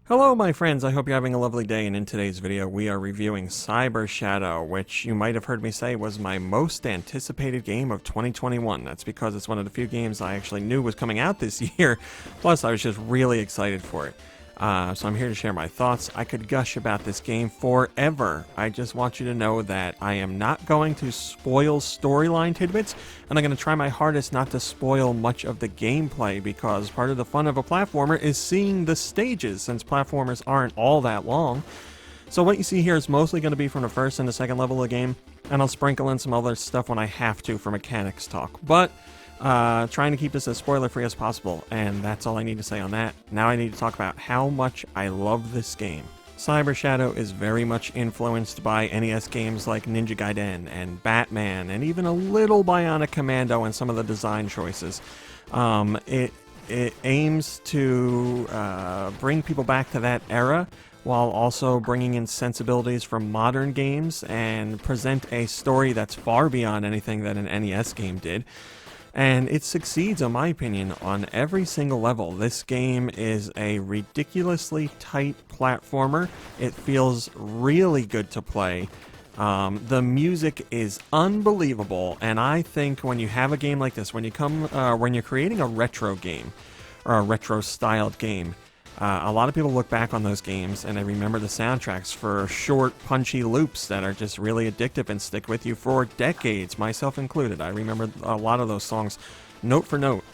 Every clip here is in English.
Hello my friends, I hope you're having a lovely day, and in today's video we are reviewing Cyber Shadow, which you might have heard me say was my most anticipated game of 2021. That's because it's one of the few games I actually knew was coming out this year, plus I was just really excited for it. So I'm here to share my thoughts. I could gush about this game forever. I just want you to know that I am not going to spoil storyline tidbits, and I'm going to try my hardest not to spoil much of the gameplay, because part of the fun of a platformer is seeing the stages, since platformers aren't all that long. So what you see here is mostly going to be from the first and the second level of the game, and I'll sprinkle in some other stuff when I have to for mechanics talk. But trying to keep this as spoiler-free as possible, and that's all I need to say on that. Now I need to talk about how much I love this game. Cyber Shadow is very much influenced by NES games like Ninja Gaiden and Batman, and even a little Bionic Commando and some of the design choices. It aims to bring people back to that era, while also bringing in sensibilities from modern games and present a story that's far beyond anything that an NES game did. And it succeeds, in my opinion, on every single level. This game is a ridiculously tight platformer. It feels really good to play. The music is unbelievable, and I think when you have a game like this, when you're creating a retro game, or a retro-styled game, a lot of people look back on those games and they remember the soundtracks for short, punchy loops that are just really addictive and stick with you for decades, myself included. I remember a lot of those songs note for note.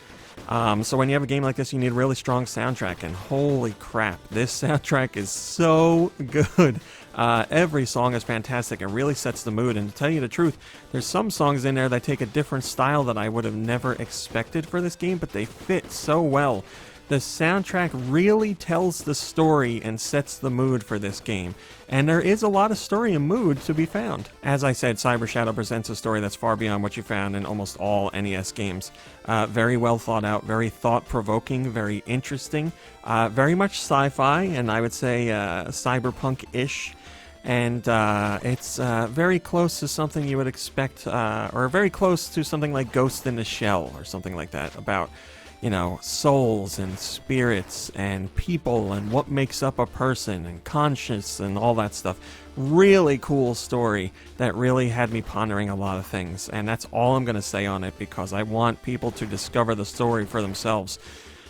So when you have a game like this, you need a really strong soundtrack, and holy crap, this soundtrack is so good. Every song is fantastic. It really sets the mood, and to tell you the truth, there's some songs in there that take a different style that I would have never expected for this game, but they fit so well. The soundtrack really tells the story and sets the mood for this game, and there is a lot of story and mood to be found. As I said, Cyber Shadow presents a story that's far beyond what you found in almost all NES games. Very well thought out, very thought-provoking, very interesting, very much sci-fi, and I would say cyberpunk-ish. And it's very close to something you would expect, or very close to something like Ghost in the Shell, or something like that, about, you know, souls and spirits and people and what makes up a person and conscience and all that stuff. Really cool story that really had me pondering a lot of things, and that's all I'm going to say on it, because I want people to discover the story for themselves.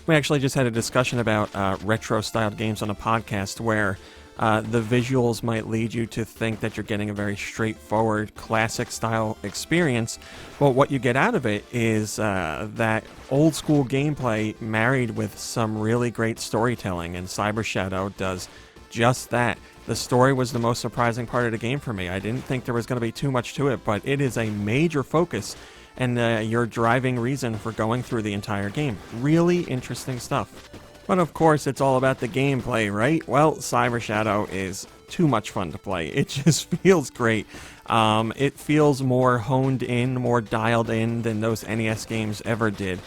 We actually just had a discussion about retro-styled games on a podcast where the visuals might lead you to think that you're getting a very straightforward, classic-style experience, but what you get out of it is that old-school gameplay married with some really great storytelling, and Cyber Shadow does just that. The story was the most surprising part of the game for me. I didn't think there was going to be too much to it, but it is a major focus and your driving reason for going through the entire game. Really interesting stuff. But of course, it's all about the gameplay, right? Well, Cyber Shadow is too much fun to play. It just feels great. It feels more honed in, more dialed in than those NES games ever did.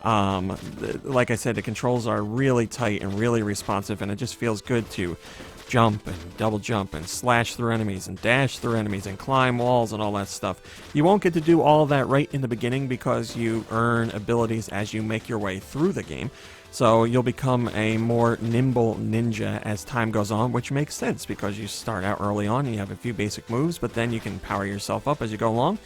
Like I said, the controls are really tight and really responsive, and it just feels good to jump and double jump and slash through enemies and dash through enemies and climb walls and all that stuff. You won't get to do all of that right in the beginning, because you earn abilities as you make your way through the game. So you'll become a more nimble ninja as time goes on, which makes sense because you start out early on, you have a few basic moves, but then you can power yourself up as you go along.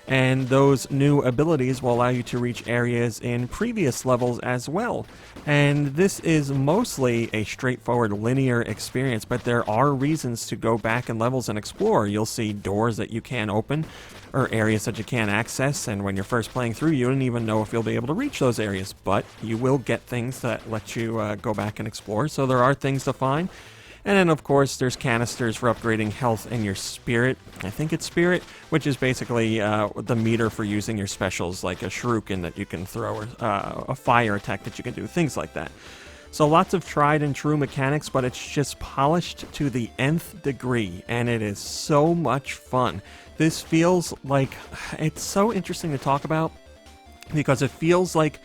And those new abilities will allow you to reach areas in previous levels as well. And this is mostly a straightforward linear experience, but there are reasons to go back in levels and explore. You'll see doors that you can't open, or areas that you can't access, and when you're first playing through, you don't even know if you'll be able to reach those areas, but you will get things that let you go back and explore, so there are things to find. And then, of course, there's canisters for upgrading health and your spirit. I think it's spirit, which is basically the meter for using your specials, like a shuriken that you can throw, or a fire attack that you can do, things like that. So lots of tried and true mechanics, but it's just polished to the nth degree, and it is so much fun. This feels like, it's so interesting to talk about, because it feels like,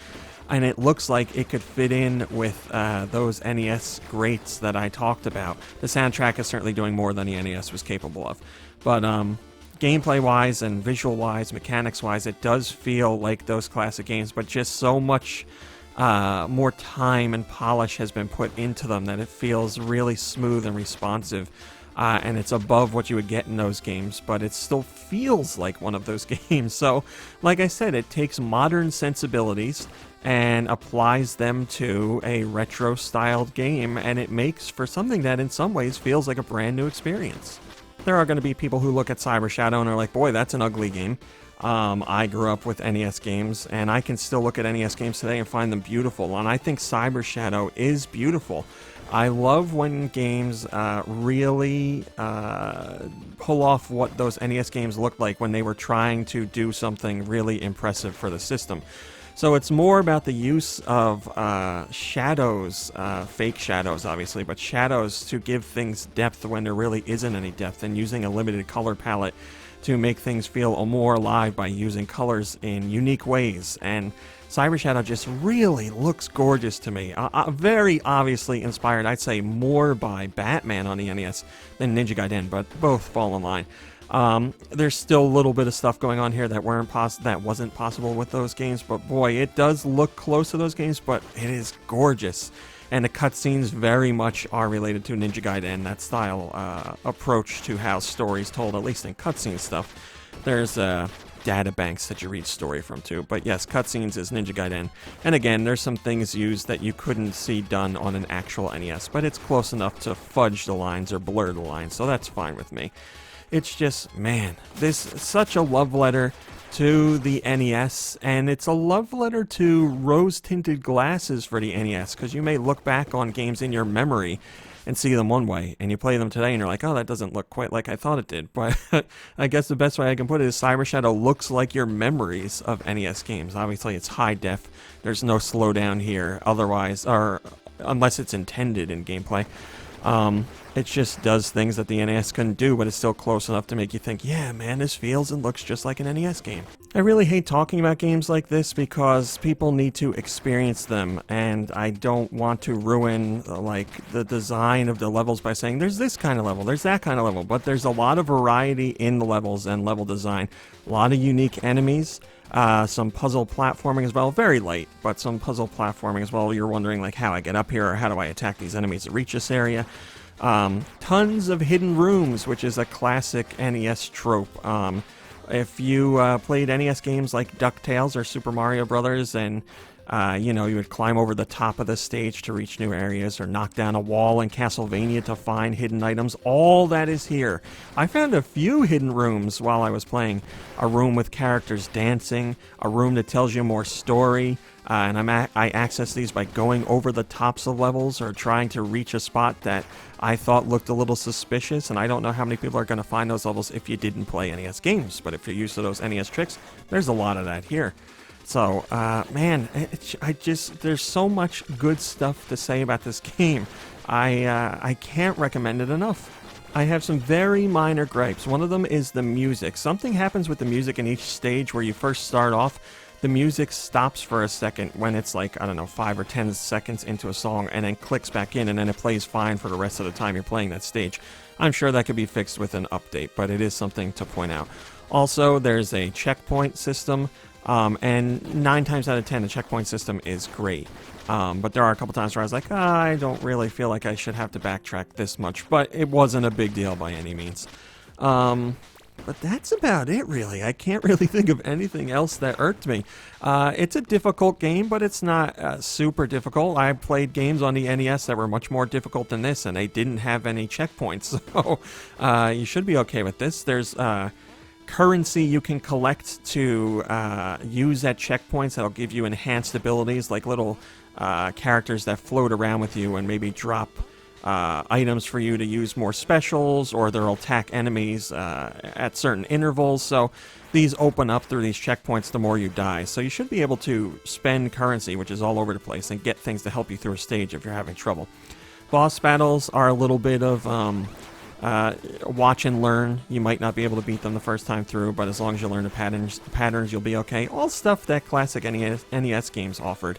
and it looks like it could fit in with those NES greats that I talked about. The soundtrack is certainly doing more than the NES was capable of. But gameplay-wise and visual-wise, mechanics-wise, it does feel like those classic games, but just so much more time and polish has been put into them, that it feels really smooth and responsive. And it's above what you would get in those games, but it still feels like one of those games. So, like I said, it takes modern sensibilities and applies them to a retro-styled game, and it makes for something that in some ways feels like a brand new experience. There are going to be people who look at Cyber Shadow and are like, boy, that's an ugly game. I grew up with NES games, and I can still look at NES games today and find them beautiful, and I think Cyber Shadow is beautiful. I love when games really pull off what those NES games looked like when they were trying to do something really impressive for the system. So it's more about the use of shadows, fake shadows obviously, but shadows to give things depth when there really isn't any depth, and using a limited color palette to make things feel more alive by using colors in unique ways. And Cyber Shadow just really looks gorgeous to me. Very obviously inspired, I'd say, more by Batman on the NES than Ninja Gaiden, but both fall in line. There's still a little bit of stuff going on here that wasn't possible with those games, but boy, it does look close to those games, but it is gorgeous. And the cutscenes very much are related to Ninja Gaiden, that style approach to how stories told, at least in cutscene stuff. There's data banks that you read story from too, but yes, cutscenes is Ninja Gaiden. And again, there's some things used that you couldn't see done on an actual NES, but it's close enough to fudge the lines or blur the lines, so that's fine with me. It's just, man, this is such a love letter to the NES, and it's a love letter to rose-tinted glasses for the NES, because you may look back on games in your memory and see them one way, and you play them today and you're like, oh, that doesn't look quite like I thought it did. But I guess the best way I can put it is Cyber Shadow looks like your memories of NES games. Obviously, it's high def. There's no slowdown here, otherwise, or unless it's intended in gameplay. It just does things that the NES couldn't do, but it's still close enough to make you think, yeah, man, this feels and looks just like an NES game. I really hate talking about games like this because people need to experience them, and I don't want to ruin, like, the design of the levels by saying there's this kind of level, there's that kind of level, but there's a lot of variety in the levels and level design. A lot of unique enemies. Some puzzle platforming as well, very light, but some puzzle platforming as well. You're wondering like how I get up here or how do I attack these enemies to reach this area. Tons of hidden rooms, which is a classic NES trope. If you played NES games like DuckTales or Super Mario Brothers, and you know, you would climb over the top of the stage to reach new areas, or knock down a wall in Castlevania to find hidden items. All that is here. I found a few hidden rooms while I was playing. A room with characters dancing, a room that tells you more story, and I access these by going over the tops of levels or trying to reach a spot that I thought looked a little suspicious, and I don't know how many people are going to find those levels if you didn't play NES games, but if you're used to those NES tricks, there's a lot of that here. So, man, there's so much good stuff to say about this game. I can't recommend it enough. I have some very minor gripes. One of them is the music. Something happens with the music in each stage where you first start off. The music stops for a second when it's like, I don't know, 5 or 10 seconds into a song, and then clicks back in, and then it plays fine for the rest of the time you're playing that stage. I'm sure that could be fixed with an update, but it is something to point out. Also, there's a checkpoint system. And 9 times out of 10, the checkpoint system is great. But there are a couple times where I was like, I don't really feel like I should have to backtrack this much. But it wasn't a big deal by any means. But that's about it, really. I can't really think of anything else that irked me. It's a difficult game, but it's not super difficult. I played games on the NES that were much more difficult than this, and they didn't have any checkpoints. So you should be okay with this. There's currency you can collect to use at checkpoints that'll give you enhanced abilities, like little characters that float around with you and maybe drop items for you to use more specials, or they'll attack enemies at certain intervals. So these open up through these checkpoints the more you die. So you should be able to spend currency, which is all over the place, and get things to help you through a stage if you're having trouble. Boss battles are a little bit of watch and learn. You might not be able to beat them the first time through, but as long as you learn the patterns, you'll be okay. All stuff that classic NES games offered.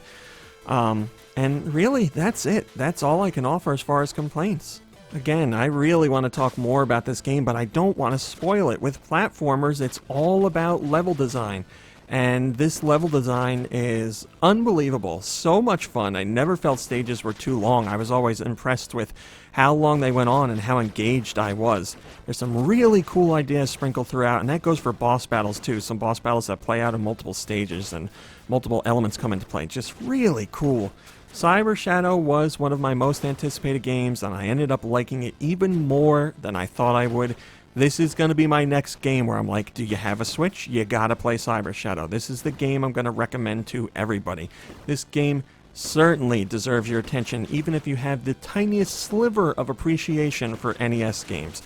And really, that's it. That's all I can offer as far as complaints. Again, I really want to talk more about this game, but I don't want to spoil it. With platformers, it's all about level design. and this level design is unbelievable. So much fun. I never felt stages were too long. I was always impressed with how long they went on and how engaged I was. There's some really cool ideas sprinkled throughout, and that goes for boss battles too. Some boss battles that play out in multiple stages and multiple elements come into play. Just really cool. Cyber Shadow was one of my most anticipated games, and I ended up liking it even more than I thought I would. This is going to be my next game where I'm like, do you have a Switch? You gotta play Cyber Shadow. This is the game I'm going to recommend to everybody. This game certainly deserves your attention, even if you have the tiniest sliver of appreciation for NES games.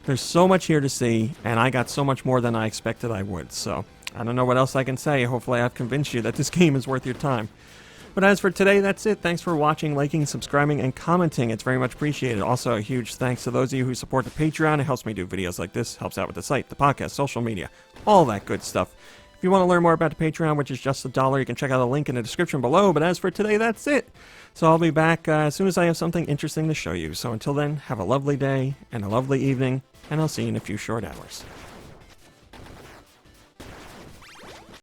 There's so much here to see, and I got so much more than I expected I would, so I don't know what else I can say. Hopefully I've convinced you that this game is worth your time. But as for today, that's it. Thanks for watching, liking, subscribing, and commenting. It's very much appreciated. Also, a huge thanks to those of you who support the Patreon. It helps me do videos like this, helps out with the site, the podcast, social media, all that good stuff. If you want to learn more about the Patreon, which is just $1, you can check out the link in the description below. But as for today, that's it. So I'll be back as soon as I have something interesting to show you. So until then, have a lovely day and a lovely evening, and I'll see you in a few short hours.